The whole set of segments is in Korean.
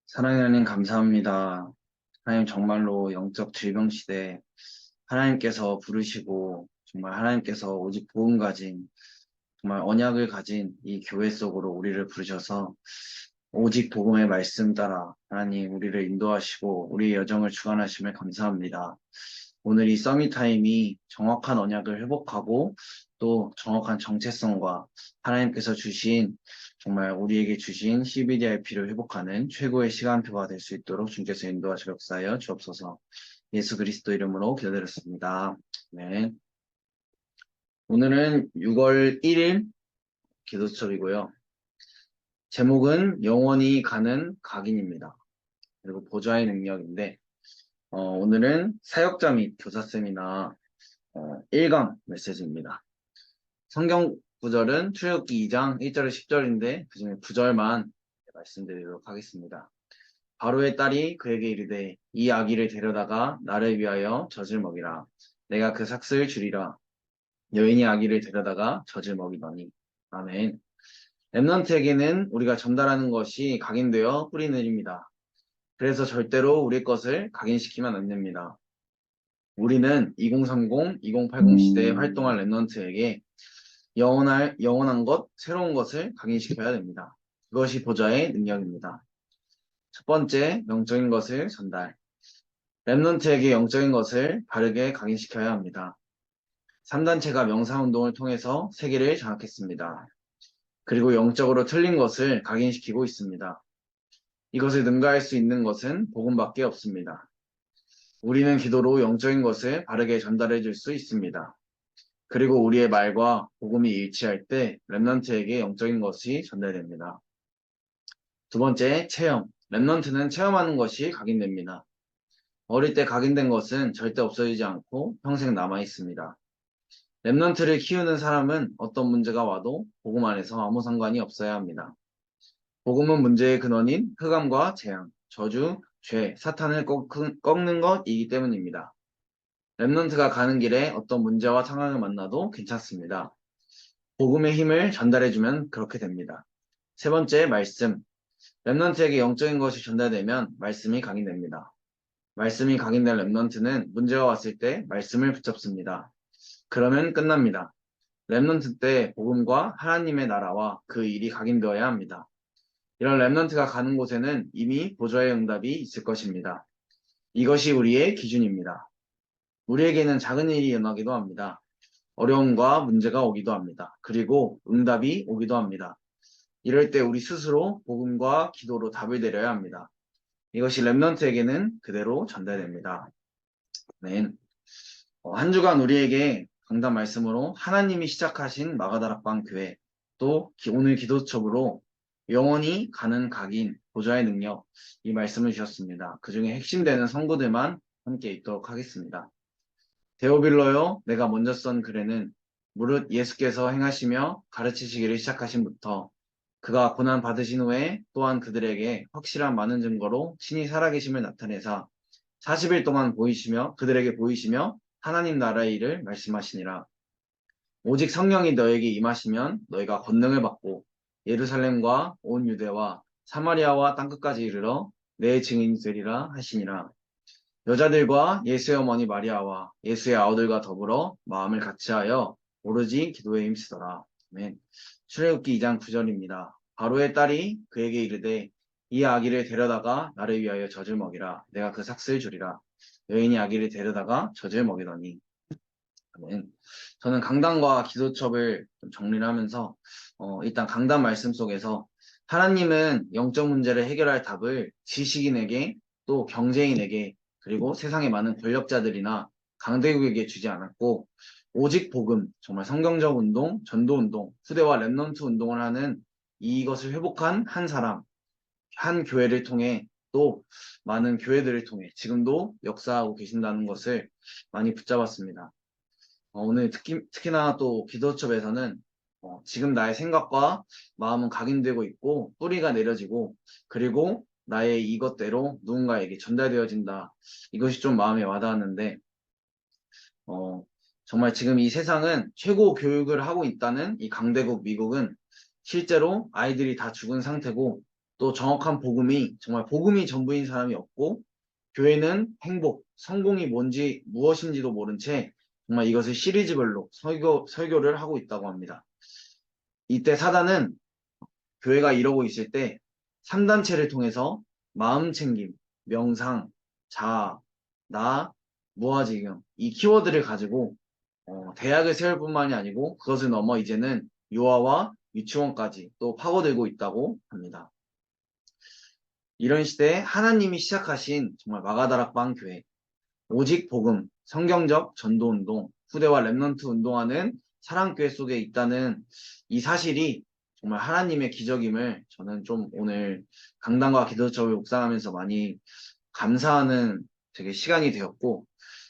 사랑하는 하나님 감사합니다. 하나님 정말로 영적 질병 시대 하나님께서 부르시고 정말 하나님께서 오직 복음 가진 정말 언약을 가진 이 교회 속으로 우리를 부르셔서 오직 복음의 말씀 따라 하나님 우리를 인도하시고 우리의 여정을 주관하심을 감사합니다. 오늘 이 서밋 타임이 정확한 언약을 회복하고 또 정확한 정체성과 하나님께서 주신 정말 우리에게 주신 CBDIP를 회복하는 최고의 시간표가 될 수 있도록 주께서 인도하시고 역사하여 주옵소서. 예수 그리스도 이름으로 기도드렸습니다. 네. 오늘은 6월 1일 기도첩이고요. 제목은 영원히 가는 각인입니다. 그리고 보좌의 능력인데 오늘은 사역자 및 교사 세미나 1강 메시지입니다. 성경 구절은 출애굽기 2장 1절에 10절인데 그중에 9절만 말씀드리도록 하겠습니다. 바로의 딸이 그에게 이르되 이 아기를 데려다가 나를 위하여 젖을 먹이라. 내가 그 삭슬 주리라. 여인이 아기를 데려다가 젖을 먹이더니. 아멘. 랩넌트에게는 우리가 전달하는 것이 각인되어 뿌리 내립니다. 그래서 절대로 우리 것을 각인시키면 안 됩니다. 우리는 2030, 2080 시대에 활동할 랩넌트에게 영원한 것, 새로운 것을 각인시켜야 됩니다. 그것이 보좌의 능력입니다. 첫 번째, 영적인 것을 전달. 랩넌트에게 영적인 것을 바르게 각인시켜야 합니다. 3단체가 명사운동을 통해서 세계를 장악했습니다. 그리고 영적으로 틀린 것을 각인시키고 있습니다. 이것을 능가할 수 있는 것은 복음밖에 없습니다. 우리는 기도로 영적인 것을 바르게 전달해 줄 수 있습니다. 그리고 우리의 말과 복음이 일치할 때 랩넌트에게 영적인 것이 전달됩니다. 두 번째, 체험. 랩넌트는 체험하는 것이 각인됩니다. 어릴 때 각인된 것은 절대 없어지지 않고 평생 남아 있습니다. 랩넌트를 키우는 사람은 어떤 문제가 와도 복음 안에서 아무 상관이 없어야 합니다. 복음은 문제의 근원인 흑암과 재앙, 저주, 죄, 사탄을 꺾는 것이기 때문입니다. 랩넌트가 가는 길에 어떤 문제와 상황을 만나도 괜찮습니다. 복음의 힘을 전달해주면 그렇게 됩니다. 세 번째, 말씀. 랩넌트에게 영적인 것이 전달되면 말씀이 각인됩니다. 말씀이 각인된 랩넌트는 문제가 왔을 때 말씀을 붙잡습니다. 그러면 끝납니다. 랩넌트 때 복음과 하나님의 나라와 그 일이 각인되어야 합니다. 이런 랩넌트가 가는 곳에는 이미 보좌의 응답이 있을 것입니다. 이것이 우리의 기준입니다. 우리에게는 작은 일이 일어나기도 합니다. 어려움과 문제가 오기도 합니다. 그리고 응답이 오기도 합니다. 이럴 때 우리 스스로 복음과 기도로 답을 내려야 합니다. 이것이 랩넌트에게는 그대로 전달됩니다. 네. 한 주간 우리에게 강단 말씀으로 하나님이 시작하신 마가다락방 교회 또 오늘 기도첩으로 영원히 가는 각인 보좌의 능력 이 말씀을 주셨습니다. 그 중에 핵심되는 성구들만 함께 읽도록 하겠습니다. 데오빌로요 내가 먼저 쓴 글에는 무릇 예수께서 행하시며 가르치시기를 시작하신부터 그가 고난 받으신 후에 또한 그들에게 확실한 많은 증거로 신이 살아계심을 나타내사 40일 동안 그들에게 보이시며 하나님 나라의 일을 말씀하시니라. 오직 성령이 너에게 임하시면 너희가 권능을 받고 예루살렘과 온 유대와 사마리아와 땅끝까지 이르러 내 증인이 되리라 하시니라. 여자들과 예수의 어머니 마리아와 예수의 아우들과 더불어 마음을 같이하여 오로지 기도에 힘쓰더라. 아멘. 출애굽기 2장 9절입니다. 바로의 딸이 그에게 이르되 이 아기를 데려다가 나를 위하여 젖을 먹이라. 내가 그 삭슬 주리라. 여인이 아기를 데려다가 젖을 먹이더니. 아멘. 저는 강단과 기도첩을 좀 정리를 하면서 일단 강단 말씀 속에서 하나님은 영적 문제를 해결할 답을 지식인에게 또 경제인에게 그리고 세상의 많은 권력자들이나 강대국에게 주지 않았고 오직 복음, 정말 성경적 운동, 전도 운동, 후대와 랩넌트 운동을 하는 이것을 회복한 한 사람, 한 교회를 통해 또 많은 교회들을 통해 지금도 역사하고 계신다는 것을 많이 붙잡았습니다. 오늘 특히나 또 기도첩에서는 지금 나의 생각과 마음은 각인되고 있고 뿌리가 내려지고 그리고 나의 이것대로 누군가에게 전달되어진다. 이것이 좀 마음에 와닿았는데 어, 정말 지금 이 세상은 최고 교육을 하고 있다는 이 강대국 미국은 실제로 아이들이 다 죽은 상태고 또 정확한 복음이 정말 복음이 전부인 사람이 없고 교회는 행복, 성공이 뭔지 무엇인지도 모른 채 정말 이것을 시리즈별로 설교를 하고 있다고 합니다. 이때 사단은 교회가 이러고 있을 때 3단체를 통해서 마음 챙김, 명상, 자아, 나, 무아지경 이 키워드를 가지고 대학을 세울 뿐만이 아니고 그것을 넘어 이제는 유아와 유치원까지 또 파고들고 있다고 합니다. 이런 시대에 하나님이 시작하신 정말 마가다락방 교회, 오직 복음, 성경적 전도운동, 후대와 랩넌트 운동하는 사랑교회 속에 있다는 이 사실이 정말 하나님의 기적임을 저는 좀 오늘 강단과 기도처를 묵상하면서 많이 감사하는 되게 시간이 되었고,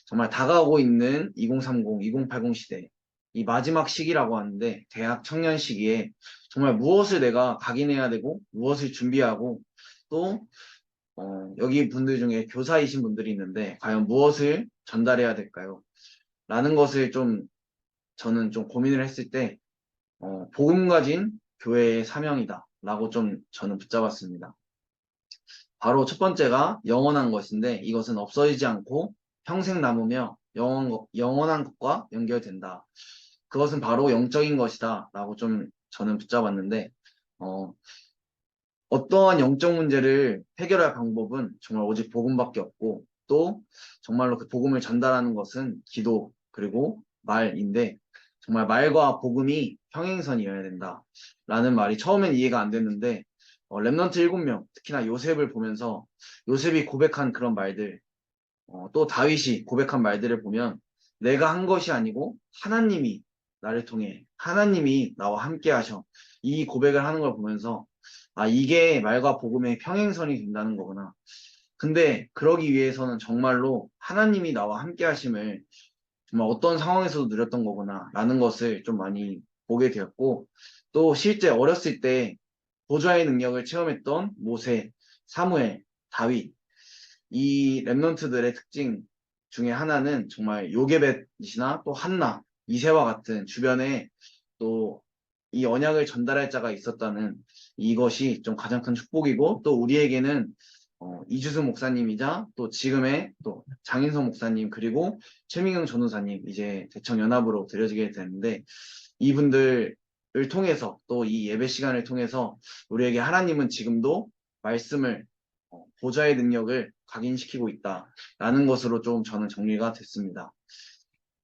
정말 다가오고 있는 2030, 2080 시대, 이 마지막 시기라고 하는데, 대학 청년 시기에 정말 무엇을 내가 각인해야 되고, 무엇을 준비하고, 또 여기 분들 중에 교사이신 분들이 있는데, 과연 무엇을 전달해야 될까요? 라는 것을 좀, 저는 좀 고민을 했을 때, 복음 가진 교회의 사명이다. 라고 좀 저는 붙잡았습니다. 바로 첫 번째가 영원한 것인데, 이것은 없어지지 않고 평생 남으며 영원한 것과 연결된다. 그것은 바로 영적인 것이다. 라고 좀 저는 붙잡았는데, 어, 어떠한 영적 문제를 해결할 방법은 정말 오직 복음밖에 없고 또 정말로 그 복음을 전달하는 것은 기도 그리고 말인데 정말 말과 복음이 평행선이어야 된다 라는 말이 처음엔 이해가 안 됐는데 랩넌트 7명 특히나 요셉을 보면서 요셉이 고백한 그런 말들 또 다윗이 고백한 말들을 보면 내가 한 것이 아니고 하나님이 나를 통해 하나님이 나와 함께 하셔 이 고백을 하는 걸 보면서 아 이게 말과 복음의 평행선이 된다는 거구나. 근데 그러기 위해서는 정말로 하나님이 나와 함께 하심을 정말 어떤 상황에서도 누렸던 거구나 라는 것을 좀 많이 보게 되었고 또 실제 어렸을 때 보좌의 능력을 체험했던 모세, 사무엘, 다윗 이 랩런트들의 특징 중에 하나는 정말 요게벳이나 또 한나, 이세와 같은 주변에 또 이 언약을 전달할 자가 있었다는 이것이 좀 가장 큰 축복이고 또 우리에게는 이주수 목사님이자 또 지금의 또 장인성 목사님 그리고 최민경 전우사님 이제 대청연합으로 들여지게 되는데 이분들을 통해서 또 이 예배 시간을 통해서 우리에게 하나님은 지금도 말씀을 보좌의 능력을 각인시키고 있다라는 것으로 좀 저는 정리가 됐습니다.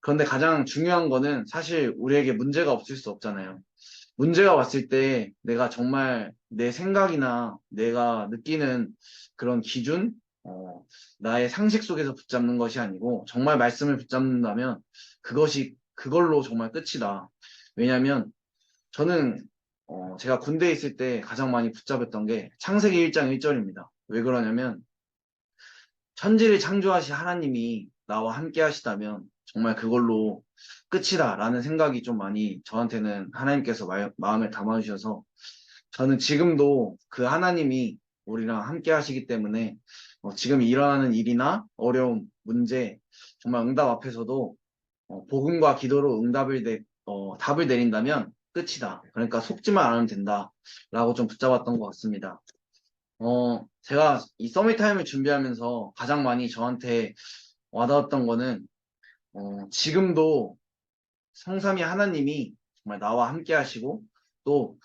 그런데 가장 중요한 거는 사실 우리에게 문제가 없을 수 없잖아요. 문제가 왔을 때 내가 정말 내 생각이나 내가 느끼는 그런 기준, 나의 상식 속에서 붙잡는 것이 아니고 정말 말씀을 붙잡는다면 그걸로 정말 끝이다. 왜냐하면 저는 제가 군대에 있을 때 가장 많이 붙잡았던 게 창세기 1장 1절입니다. 왜 그러냐면 천지를 창조하신 하나님이 나와 함께 하시다면 정말 그걸로 끝이다 라는 생각이 좀 많이 저한테는 하나님께서 마음에 담아주셔서 저는 지금도 그 하나님이 우리랑 함께 하시기 때문에 지금 일어나는 일이나 어려움, 문제 정말 응답 앞에서도 복음과 기도로 답을 내린다면 끝이다. 그러니까 속지만 않으면 된다. 라고 좀 붙잡았던 것 같습니다. 제가 이 서밋 타임을 준비하면서 가장 많이 저한테 와닿았던 거는, 지금도 성삼위 하나님이 정말 나와 함께 하시고, 또,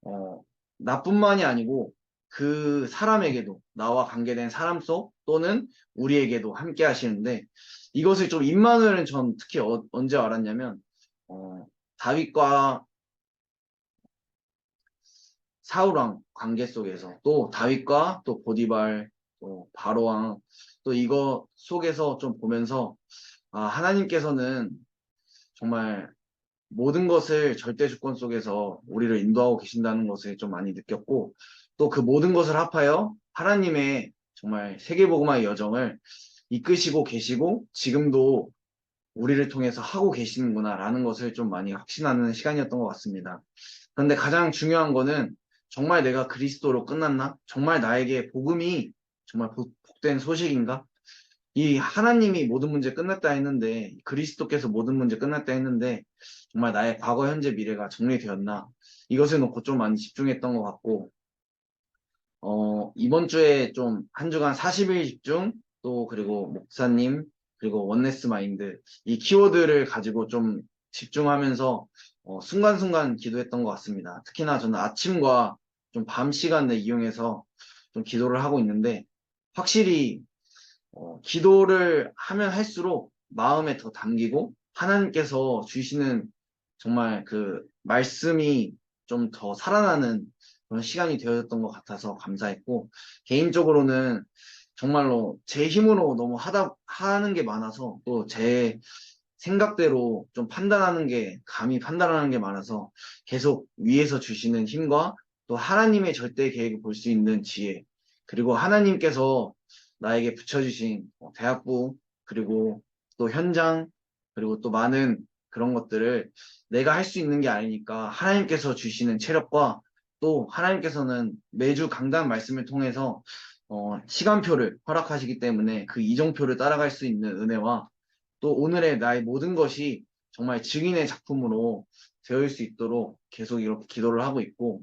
어, 나뿐만이 아니고 그 사람에게도, 나와 관계된 사람 속 또는 우리에게도 함께 하시는데, 이것을 좀 임마누엘은 전 특히 언제 알았냐면, 다윗과 사울왕 관계 속에서 또 다윗과 또 보디발 또 바로왕 또 이거 속에서 좀 보면서 아 하나님께서는 정말 모든 것을 절대 주권 속에서 우리를 인도하고 계신다는 것을 좀 많이 느꼈고 또 그 모든 것을 합하여 하나님의 정말 세계복음화의 여정을 이끄시고 계시고 지금도 우리를 통해서 하고 계시는구나라는 것을 좀 많이 확신하는 시간이었던 것 같습니다. 그런데 가장 중요한 거는 정말 내가 그리스도로 끝났나? 정말 나에게 복음이 정말 복된 소식인가? 이 하나님이 모든 문제 끝났다 했는데 그리스도께서 모든 문제 끝났다 했는데 정말 나의 과거, 현재, 미래가 정리되었나? 이것을 놓고 좀 많이 집중했던 것 같고 이번 주에 좀 한 주간 40일 집중, 또 그리고 목사님, 그리고 원네스 마인드, 이 키워드를 가지고 좀 집중하면서 순간순간 기도했던 것 같습니다. 특히나 저는 아침과 좀 밤 시간을 이용해서 좀 기도를 하고 있는데, 확실히 기도를 하면 할수록 마음에 더 담기고 하나님께서 주시는 정말 그 말씀이 좀 더 살아나는 그런 시간이 되어졌던 것 같아서 감사했고, 개인적으로는 정말로 제 힘으로 너무 하는 게 많아서 또 제 생각대로 좀 감히 판단하는 게 많아서 계속 위에서 주시는 힘과 또 하나님의 절대 계획을 볼 수 있는 지혜, 그리고 하나님께서 나에게 붙여주신 대학부, 그리고 또 현장, 그리고 또 많은 그런 것들을 내가 할 수 있는 게 아니니까 하나님께서 주시는 체력과 또 하나님께서는 매주 강단 말씀을 통해서 시간표를 허락하시기 때문에 그 이정표를 따라갈 수 있는 은혜와 또 오늘의 나의 모든 것이 정말 증인의 작품으로 되어질 수 있도록 계속 이렇게 기도를 하고 있고,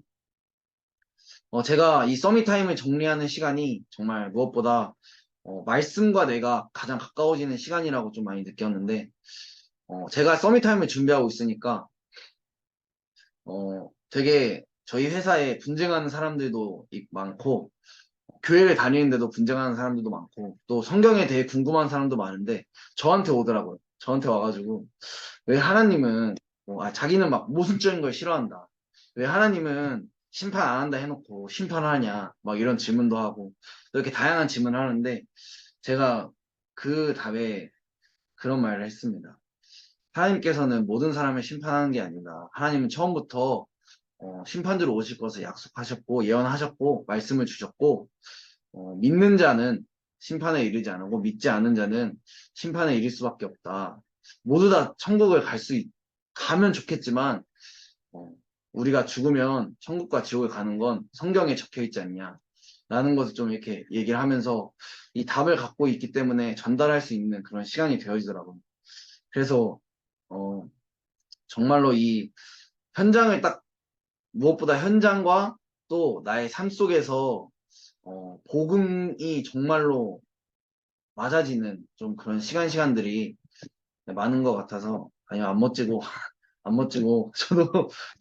제가 이 서밋타임을 정리하는 시간이 정말 무엇보다 말씀과 내가 가장 가까워지는 시간이라고 좀 많이 느꼈는데, 제가 서밋타임을 준비하고 있으니까 되게 저희 회사에 분쟁하는 사람들도 많고, 교회를 다니는데도 분쟁하는 사람들도 많고, 또 성경에 대해 궁금한 사람도 많은데 저한테 오더라고요. 저한테 와가지고 왜 하나님은 자기는 막 모순적인 걸 싫어한다. 왜 하나님은 심판 안 한다 해놓고 심판하냐? 막 이런 질문도 하고 이렇게 다양한 질문을 하는데 제가 그 답에 그런 말을 했습니다. 하나님께서는 모든 사람을 심판하는 게 아니다. 하나님은 처음부터 심판주로 오실 것을 약속하셨고 예언하셨고 말씀을 주셨고 믿는 자는 심판에 이르지 않고 믿지 않은 자는 심판에 이를 수밖에 없다. 모두 다 천국을 가면 좋겠지만 어, 우리가 죽으면 천국과 지옥을 가는 건 성경에 적혀 있지 않냐. 라는 것을 좀 이렇게 얘기를 하면서 이 답을 갖고 있기 때문에 전달할 수 있는 그런 시간이 되어지더라고요. 그래서 어, 정말로 이 현장을 딱 무엇보다 현장과 또 나의 삶 속에서 복음이 정말로 맞아지는 좀 그런 시간들이 많은 것 같아서, 아니요, 안 멋지고, 안 멋지고,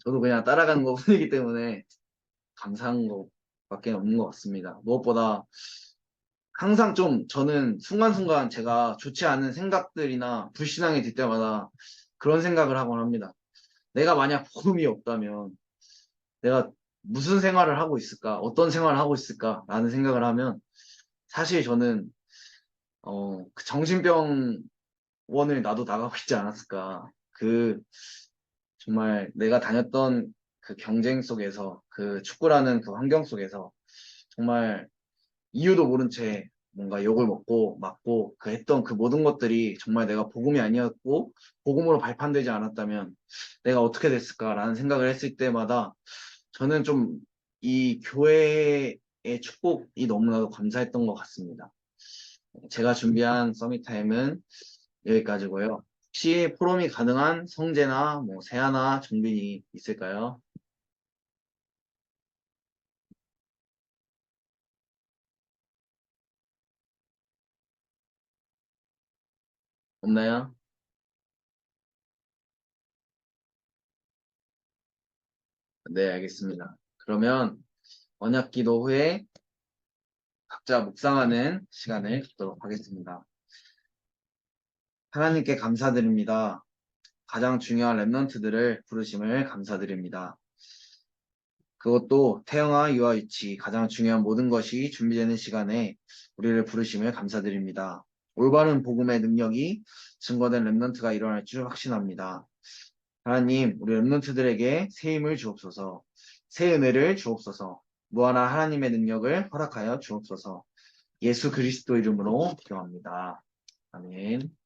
저도 그냥 따라가는 것 뿐이기 때문에 감사한 것밖에 없는 것 같습니다. 무엇보다 항상 좀 저는 순간순간 제가 좋지 않은 생각들이나 불신앙이 들 때마다 그런 생각을 하곤 합니다. 내가 만약 복음이 없다면 내가 무슨 생활을 하고 있을까? 어떤 생활을 하고 있을까? 라는 생각을 하면 사실 저는 그 정신병원을 나도 나가고 있지 않았을까. 정말 내가 다녔던 그 경쟁 속에서, 그 축구라는 그 환경 속에서 정말 이유도 모른 채 뭔가 욕을 먹고 맞고 그 했던 그 모든 것들이 정말 내가 복음이 아니었고 복음으로 발판되지 않았다면 내가 어떻게 됐을까라는 생각을 했을 때마다 저는 좀 이 교회의 축복이 너무나도 감사했던 것 같습니다. 제가 준비한 서밋타임은 여기까지고요. 혹시 포럼이 가능한 성재나 뭐 세아나 정빈이 있을까요? 없나요? 네, 알겠습니다. 그러면 언약 기도 후에 각자 묵상하는 시간을 갖도록 하겠습니다. 하나님께 감사드립니다. 가장 중요한 랩넌트들을 부르심을 감사드립니다. 그것도 태영아, 유아, 유치 가장 중요한 모든 것이 준비되는 시간에 우리를 부르심을 감사드립니다. 올바른 복음의 능력이 증거된 랩넌트가 일어날 줄 확신합니다. 하나님, 우리 랩넌트들에게 새 힘을 주옵소서, 새 은혜를 주옵소서, 무한한 하나님의 능력을 허락하여 주옵소서. 예수 그리스도 이름으로 기도합니다. 아멘.